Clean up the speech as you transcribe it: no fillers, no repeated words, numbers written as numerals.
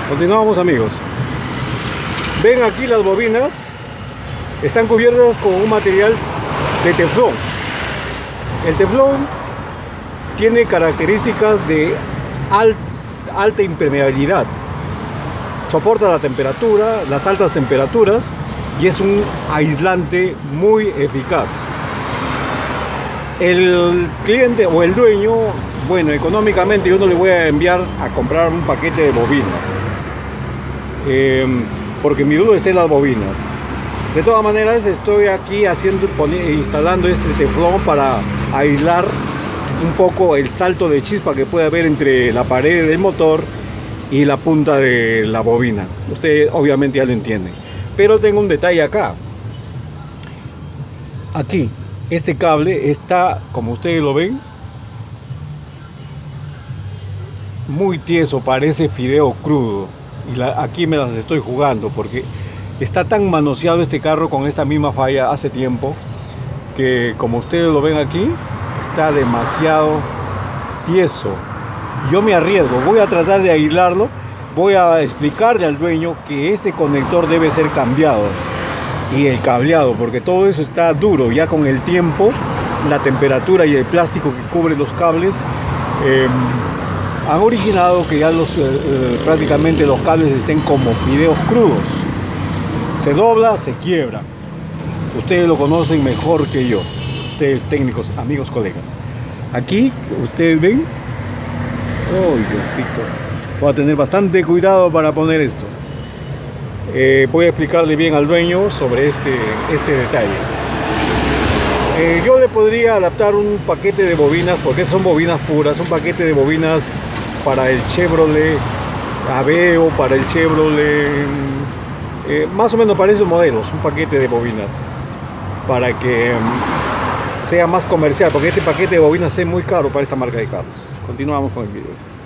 Continuamos, amigos. Ven aquí las bobinas. Están cubiertas con un material de teflón. El teflón tiene características de alta impermeabilidad. Soporta la temperatura, las altas temperaturas, y es un aislante muy eficaz. El cliente o el dueño, bueno, económicamente yo no le voy a enviar a comprar un paquete de bobinas, porque mi duda está en las bobinas. De todas maneras, estoy aquí instalando este teflón para aislar un poco el salto de chispa que puede haber entre la pared del motor y la punta de la bobina. Usted obviamente ya lo entiende. Pero tengo un detalle acá. Aquí, este cable está, como ustedes lo ven, muy tieso, parece fideo crudo. Y aquí me las estoy jugando porque está tan manoseado este carro con esta misma falla hace tiempo que, como ustedes lo ven aquí, está demasiado tieso. Yo me arriesgo, voy a tratar de aislarlo. Voy a explicarle al dueño que este conector debe ser cambiado y el cableado, porque todo eso está duro. Ya con el tiempo, la temperatura y el plástico que cubre los cables han originado que ya prácticamente los cables estén como fideos crudos. Se dobla, se quiebra. Ustedes lo conocen mejor que yo, ustedes técnicos, amigos, colegas. Aquí ustedes ven. ¡Oh, Diosito! Voy a tener bastante cuidado para poner esto. Voy a explicarle bien al dueño sobre este detalle. Yo le podría adaptar un paquete de bobinas, porque son bobinas puras, un paquete de bobinas para el Chevrolet Aveo, para el Chevrolet, más o menos para esos modelos, un paquete de bobinas, para que sea más comercial, porque este paquete de bobinas es muy caro para esta marca de carros. Continuamos con el video.